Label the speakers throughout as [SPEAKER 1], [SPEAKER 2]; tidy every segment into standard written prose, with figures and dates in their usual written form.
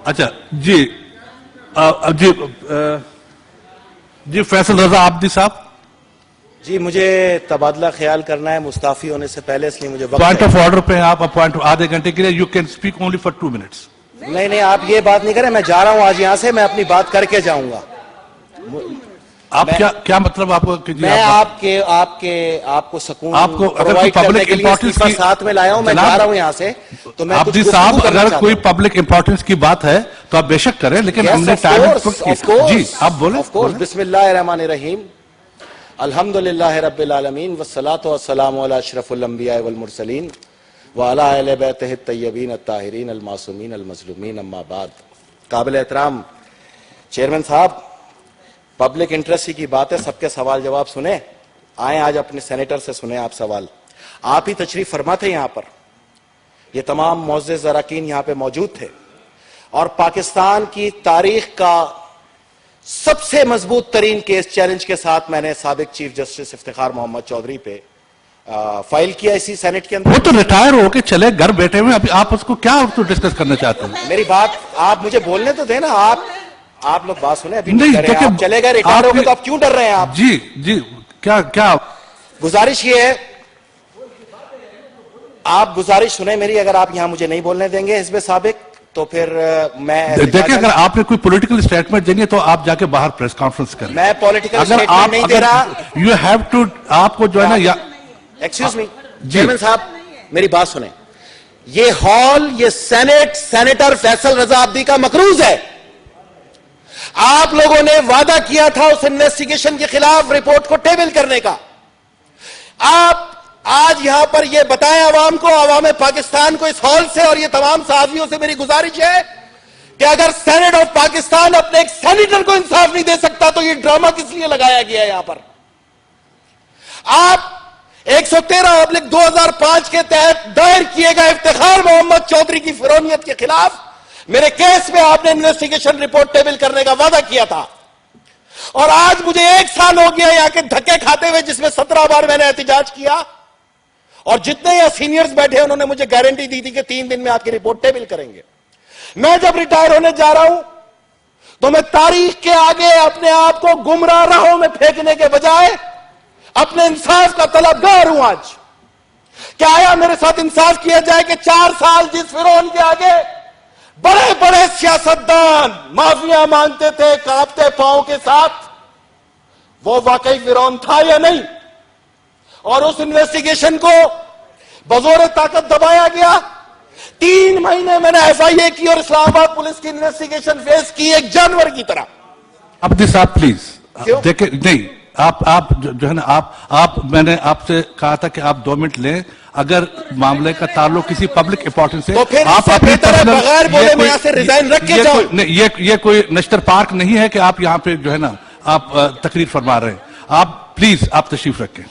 [SPEAKER 1] اچھا جی جی جی فیصل رضا عابدی صاحب.
[SPEAKER 2] جی مجھے تبادلہ خیال کرنا ہے مستعفی ہونے سے پہلے، اس لیے مجھے وقت
[SPEAKER 1] پوائنٹ آف آرڈر پہ آپ اپوائنٹ آدھے گھنٹے کے لیے you can speak only for 2 minutes.
[SPEAKER 2] نہیں آپ یہ بات نہیں کریں، میں جا رہا ہوں آج یہاں سے، میں اپنی بات کر کے جاؤں گا.
[SPEAKER 1] آپ کیا مطلب آپ کو
[SPEAKER 2] میں آپ کو سکون
[SPEAKER 1] پرووائڈ کرنے کے لیے
[SPEAKER 2] استعفیٰ ساتھ میں لایا ہوں. میں جا رہا ہوں یہاں سے تو میں
[SPEAKER 1] عابدی صاحب اگر کوئی پبلک امپورٹنس کی بات ہے تو آپ بے شک کریں، لیکن ہم نے جی آپ بولیں.
[SPEAKER 2] بسم اللہ الرحمن الرحیم. الحمدللہ رب العالمین والصلاة والسلام علی اشرف الانبیاء والمرسلین وعلی اہل بیتہ الطیبین الطاہرین المعصومین المظلومین، اما بعد. قابل احترام چیئرمین صاحب، پبلک انٹرسٹ کی بات ہے، سب کے سوال جواب سنیں. آئیں آج اپنے سینیٹر سے سنیں آپ سوال. آپ ہی تشریف فرما تھے یہاں پر، یہ تمام معزز اراکین یہاں پہ موجود تھے، اور پاکستان کی تاریخ کا سب سے مضبوط ترین کیس چیلنج کے ساتھ میں نے سابق چیف جسٹس افتخار محمد چودھری پہ فائل کیا اسی سینٹ کے اندر.
[SPEAKER 1] وہ تو ریٹائر ہو کے چلے گھر بیٹھے ہوئے، ابھی آپ اس کو کیا ڈسکس کرنا چاہتے ہیں؟
[SPEAKER 2] میری بات آپ مجھے بولنے تو دیں نا. آپ لوگ بات سنیں. ابھی
[SPEAKER 1] نہیں
[SPEAKER 2] آپ چلے گئے، ریٹائر ہو گئے تو آپ کیوں ڈر رہے ہیں؟ آپ
[SPEAKER 1] جی کیا
[SPEAKER 2] گزارش یہ ہے، آپ گزارش سنیں میری. اگر آپ یہاں مجھے نہیں بولنے دیں گے حزب سابق تو پھر میں
[SPEAKER 1] دیکھیں، اگر آپ نے کوئی پولیٹیکل اسٹیٹمنٹ دیں گے تو آپ جا کے باہر پریس کانفرنس کریں.
[SPEAKER 2] میں پولیٹیکل اسٹیٹمنٹ نہیں دے رہا.
[SPEAKER 1] یو ہیو ٹو، آپ کو جو ہے نا
[SPEAKER 2] ایکسکیوز می چیئرمین صاحب، میری بات سنیں. یہ ہال، یہ سینٹ سینیٹر فیصل رضا عابدی کا مقروض ہے. آپ لوگوں نے وعدہ کیا تھا اس انویسٹیگیشن کے خلاف رپورٹ کو ٹیبل کرنے کا. آپ آج یہاں پر یہ بتائیں عوام کو، عوام پاکستان کو، اس ہال سے اور یہ تمام صحافیوں سے میری گزارش ہے کہ اگر سینٹ آف پاکستان اپنے ایک سینیٹر کو انصاف نہیں دے سکتا تو یہ ڈرامہ کس لیے لگایا گیا ہے یہاں پر؟ آپ 113/2005 کے تحت دائر کیے گئے افتخار محمد چودھری کی فرونیت کے خلاف میرے کیس میں آپ نے انویسٹیگیشن رپورٹ ٹیبل کرنے کا وعدہ کیا تھا، اور آج مجھے 1 سال ہو گیا یہاں کے دھکے کھاتے ہوئے، جس میں 17 بار میں نے احتجاج کیا، اور جتنے یہاں سینئرز بیٹھے انہوں نے مجھے گارنٹی دی تھی کہ 3 دن میں آپ کی رپورٹ ٹیبل کریں گے. میں جب ریٹائر ہونے جا رہا ہوں تو میں تاریخ کے آگے اپنے آپ کو گمراہ راہوں میں پھینکنے کے بجائے اپنے انصاف کا طلبگار ہوں آج. کیا آیا میرے ساتھ انصاف کیا جائے کہ 4 سال جس فرعون کے آگے بڑے بڑے سیاستدان معافیا مانگتے تھے کانپتے پاؤں کے ساتھ، وہ واقعی فرعون تھا یا نہیں؟ اور اس انویسٹیگیشن کو بزور طاقت دبایا گیا. 3 مہینے میں نے FIA کی اور اسلام آباد پولیس کی انویسٹیگیشن فیس کی ایک جانور کی طرح.
[SPEAKER 1] عابدی صاحب پلیز دیکھیں، نہیں آپ جو ہے نا میں نے آپ سے کہا تھا کہ آپ 2 منٹ لیں. اگر معاملے کا تعلق کسی پبلک امپورٹنس سے،
[SPEAKER 2] تو پھر آپ بغیر بولے میں یہاں سے ریزائن رکھ کے جاؤں.
[SPEAKER 1] یہ کوئی نشتر پارک نہیں ہے کہ آپ یہاں پہ جو ہے نا آپ تقریر فرما رہے ہیں. آپ پلیز آپ تشریف رکھیں.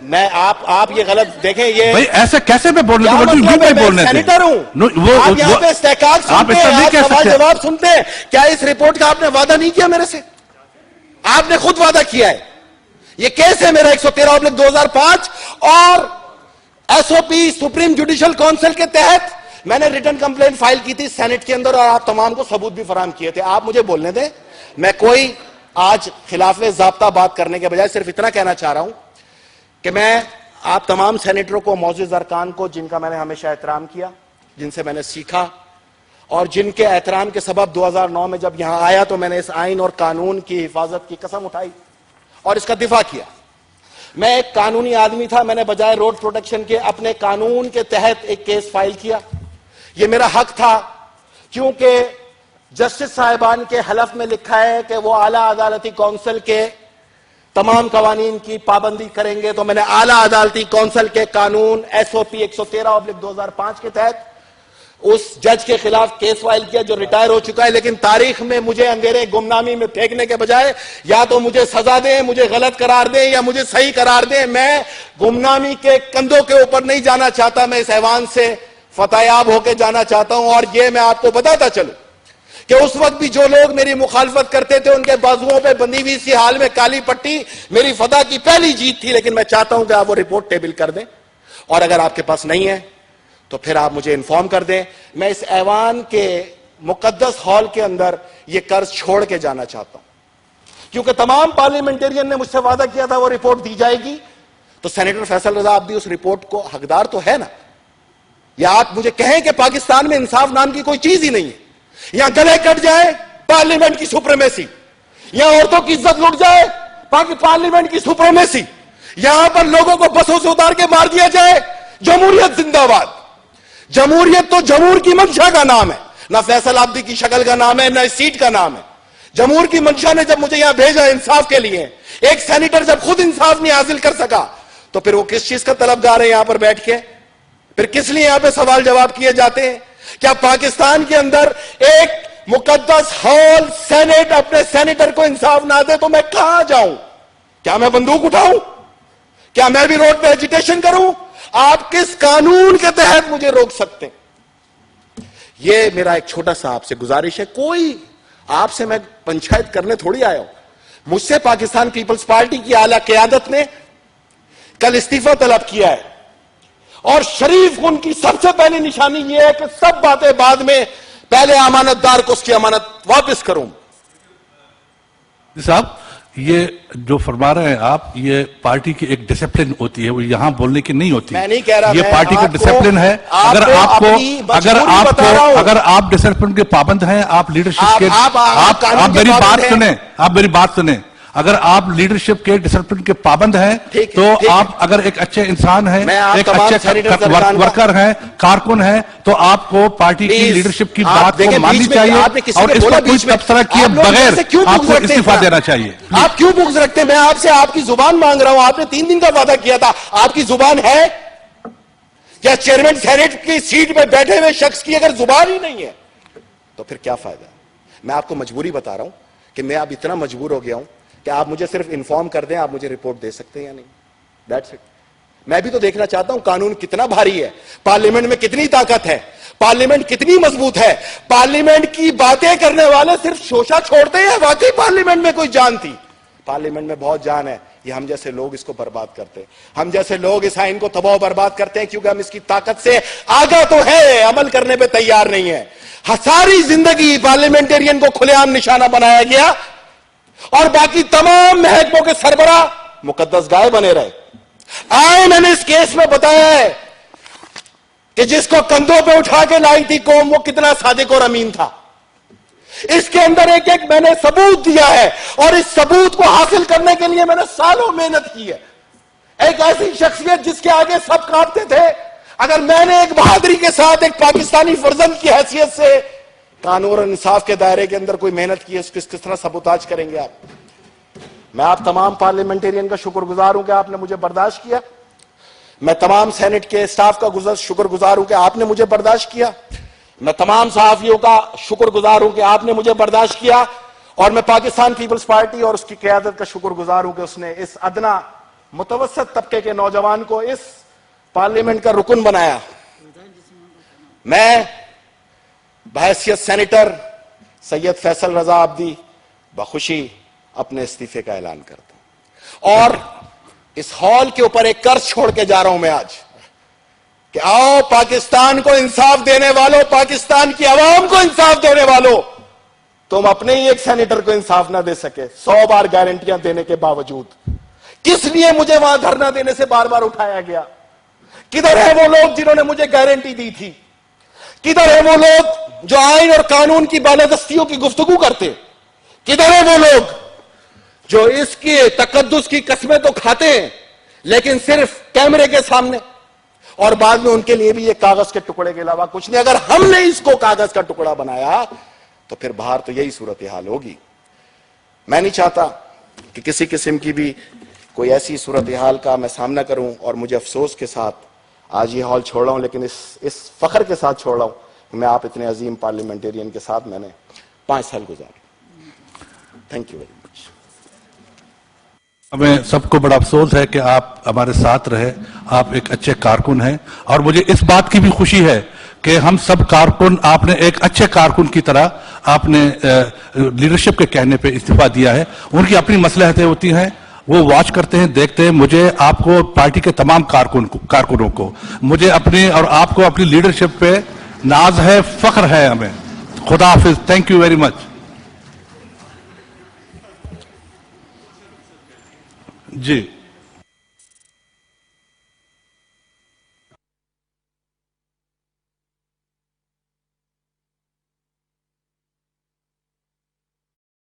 [SPEAKER 2] میں آپ یہ غلط دیکھیں، یہ
[SPEAKER 1] بھئی ایسے کیسے میں بولنے
[SPEAKER 2] میں سینیٹر ہوں. آپ یہاں پہ استحقاق سنتے ہیں، آپ سوال جواب سنتے ہیں. کیا اس رپورٹ کا آپ نے وعدہ نہیں کیا میرے سے؟ آپ نے خود وعدہ کیا ہے. یہ کیس ہے میرا 113/2005 اور SOP سپریم جوڈیشل کونسل کے تحت میں نے ریٹن کمپلینٹ فائل کی تھی سینٹ کے اندر، اور آپ تمام کو ثبوت بھی فراہم کیے تھے. آپ مجھے بولنے دیں. میں کوئی آج خلاف ضابطہ بات کرنے کے بجائے صرف اتنا کہنا چاہ رہا ہوں کہ میں آپ تمام سینیٹروں کو، معزز ارکان کو، جن کا میں نے ہمیشہ احترام کیا، جن سے میں نے سیکھا، اور جن کے احترام کے سبب 2009 میں جب یہاں آیا تو میں نے اس آئین اور قانون کی حفاظت کی قسم اٹھائی اور اس کا دفاع کیا. میں ایک قانونی آدمی تھا، میں نے بجائے روڈ پروٹیکشن کے اپنے قانون کے تحت ایک کیس فائل کیا. یہ میرا حق تھا، کیونکہ جسٹس صاحبان کے حلف میں لکھا ہے کہ وہ اعلیٰ عدالتی کونسل کے تمام قوانین کی پابندی کریں گے. تو میں نے اعلیٰ عدالتی کونسل کے قانون SOP 113/2005 کے تحت اس جج کے خلاف کیس فائل کیا جو ریٹائر ہو چکا ہے. لیکن تاریخ میں مجھے اندھیرے گمنامی میں پھینکنے کے بجائے یا تو مجھے سزا دیں، مجھے غلط قرار دیں، یا مجھے صحیح قرار دیں. میں گمنامی کے کندھوں کے اوپر نہیں جانا چاہتا، میں اس ایوان سے فتح یاب ہو کے جانا چاہتا ہوں. اور یہ میں آپ کو بتاتا چلوں کہ اس وقت بھی جو لوگ میری مخالفت کرتے تھے ان کے بازوؤں پہ بندھی ہوئی سی حال میں کالی پٹی میری فتح کی پہلی جیت تھی. لیکن میں چاہتا ہوں کہ آپ وہ رپورٹ ٹیبل کر دیں، اور اگر آپ کے پاس نہیں ہے تو پھر آپ مجھے انفارم کر دیں. میں اس ایوان کے मुकद्दस हॉल के अंदर ये कर्ज छोड़ के जाना चाहता हूं, क्योंकि तमाम पार्लियामेंटेरियन ने मुझसे वादा किया था वो रिपोर्ट दी जाएगी। तो सेनेटर फैसल रजा आप भी उस रिपोर्ट को हकदार तो है ना? या आप मुझे कहें कि पाकिस्तान में इंसाफ नाम की कोई चीज ही नहीं है, यहां गले कट जाए पार्लियामेंट की सुप्रीमेसी, यहां औरतों की इज्जत लुट जाए पार्लियामेंट की सुप्रीमेसी, यहां पर लोगों को बसों से उतार के मार दिया जाए, जमहूरियत जिंदाबाद। जमहूरियत तो जमहूर की मंशा का नाम है, ना फैसल आब्दी की शक्ल का नाम है, ना इस सीट का नाम है। जमहूर की मंशा ने जब मुझे यहां भेजा इंसाफ के लिए, एक सेनेटर जब खुद इंसाफ नहीं हासिल कर सका, तो फिर वो किस चीज का तलबगार है यहां पर बैठ के? फिर किस लिए यहां पे सवाल जवाब किए जाते हैं? क्या पाकिस्तान के अंदर एक मुकद्दस हॉल सेनेट अपने सेनेटर को इंसाफ ना दे तो मैं कहां जाऊं? क्या मैं बंदूक उठाऊं? क्या मैं भी रोड पे एजिटेशन करूं? आप किस कानून के तहत मुझे रोक सकते हैं? यह मेरा एक छोटा सा आपसे गुजारिश है। कोई आपसे मैं पंचायत करने थोड़ी आया हूं। मुझसे पाकिस्तान पीपल्स पार्टी की आला क़यादत ने कल इस्तीफा तलब किया है, और शरीफ उनकी सबसे पहली निशानी यह है कि सब बातें बाद में, पहले अमानतदार को उसकी अमानत वापस करूं।
[SPEAKER 1] साहब, ये जो फरमा रहे हैं आप, ये पार्टी की एक डिसिप्लिन होती है, वो यहां बोलने की नहीं होती।
[SPEAKER 2] मैं नहीं कह रहा,
[SPEAKER 1] ये पार्टी का डिसिप्लिन है। अगर आप डिसिप्लिन के पाबंद हैं, आप लीडरशिप के, आप मेरी बात सुने, अगर आप लीडरशिप के डिसिप्लिन के पाबंद हैं, तो आप अगर एक अच्छे इंसान हैं, एक अच्छे वर्कर हैं, कारकुन हैं, तो आपको पार्टी की लीडरशिप की बात को माननी चाहिए, और इसको कोई तबसरा किए बगैर आपको इस्तीफा देना चाहिए।
[SPEAKER 2] आप क्यों बुक्स रखते हैं? मैं आपसे आपकी जुबान मांग रहा हूं। आपने 3 दिन का वादा किया था, आपकी जुबान है क्या? चेयरमैन सेनेट की सीट पे बैठे हुए शख्स की अगर जुबान ही नहीं है तो फिर क्या फायदा? मैं आपको मजबूरी बता रहा हूं कि मैं अब इतना मजबूर हो गया हूं कि आप मुझे सिर्फ इन्फॉर्म कर दें, आप मुझे रिपोर्ट दे सकते हैं या नहीं, दैट्स इट। मैं भी तो देखना चाहता हूं कानून कितना भारी है, पार्लियामेंट में कितनी ताकत है, पार्लियामेंट कितनी मजबूत है। पार्लियामेंट की बातें करने वाले सिर्फ शोशा छोड़ते हैं, वाकई पार्लियामेंट में कोई जान थी? पार्लियामेंट में बहुत जान है। ये हम जैसे लोग इसको बर्बाद करते हैं, हम जैसे लोग इस आइन को तबाह बर्बाद करते हैं, क्योंकि हम इसकी ताकत से आगा तो है, अमल करने पे तैयार नहीं है। सारी जिंदगी पार्लियामेंटेरियन को खुलेआम निशाना बनाया गया, और बाकी तमाम महकमों के सरबराह मुकद्दस गाय बने रहे। आए मैंने इस केस में बताया है कि जिसको कंधों पे उठा के लाई थी कौम, वो कितना सादिक और अमीन था। इसके अंदर एक एक मैंने सबूत दिया है, और इस सबूत को हासिल करने के लिए मैंने सालों मेहनत की है। एक ऐसी शख्सियत जिसके आगे सब कांपते थे, अगर मैंने एक बहादुरी के साथ एक पाकिस्तानी फर्जंद की हैसियत से कानून और इंसाफ के दायरे के अंदर कोई मेहनत की है, किस तरह सबूताज करेंगे आप? मैं आप तमाम पार्लियामेंटेरियन का शुक्रगुजार हूं कि आपने मुझे बर्दाश्त किया। मैं तमाम सेनेट के स्टाफ का शुक्रगुजार हूं कि आपने मुझे बर्दाश्त किया। मैं तमाम सहाफियों का शुक्रगुजार हूं कि आपने मुझे बर्दाश्त किया। और मैं पाकिस्तान पीपल्स पार्टी और उसकी क़यादत का शुक्रगुजार हूं कि उसने इस अदना मुतवस्सित तबके के नौजवान को इस पार्लियामेंट का रुकन बनाया। मैं बहैसियत सेनेटर सैयद फैसल रजा आब्दी बखुशी अपने इस्तीफे का ऐलान करता हूं, और इस हॉल के ऊपर एक कर्ज छोड़ के जा रहा हूं मैं आज कि आओ पाकिस्तान को इंसाफ देने वालों, पाकिस्तान की आवाम को इंसाफ देने वालों, तुम अपने ही एक सेनेटर को इंसाफ ना दे सके 100 बार गारंटियां देने के बावजूद। किस लिए मुझे वहां धरना देने से बार बार उठाया गया? किधर है वो लोग जिन्होंने मुझे गारंटी दी थी? किधर है वो लोग जो आइन और कानून की बालादस्तियों की गुफ्तगू करते? किधर है वो लोग जो इसकी तकद्दुस की कस्में तो खाते हैं लेकिन सिर्फ कैमरे के सामने, और बाद में उनके लिए भी ये कागज के टुकड़े के अलावा कुछ नहीं? अगर हमने इसको कागज का टुकड़ा बनाया तो फिर बाहर तो यही सूरत हाल होगी। मैं नहीं चाहता कि किसी किस्म की भी कोई ऐसी सूरत हाल का मैं सामना करूं, और मुझे अफसोस के साथ आज ये हॉल छोड़ रहा हूं, लेकिन इस फख्र के साथ छोड़ रहा हूं कि मैं आप इतने अजीम पार्लियामेंटेरियन के साथ मैंने 5 साल गुजारे। Thank you very much.
[SPEAKER 1] हमें सबको बड़ा अफसोस है कि आप हमारे साथ रहे। आप एक अच्छे कारकुन हैं, और मुझे इस बात की भी खुशी है कि हम सब कारकुन, आपने एक अच्छे कारकुन की तरह आपने लीडरशिप के कहने पे इस्तीफा दिया है। उनकी अपनी मसलहतें होती हैं, वो वॉच करते हैं, देखते हैं। मुझे आपको, पार्टी के तमाम कारकुनों को, मुझे अपनी और आपको अपनी लीडरशिप पे नाज है, फख्र है हमें। खुदा हाफिज, thank you very much. Ji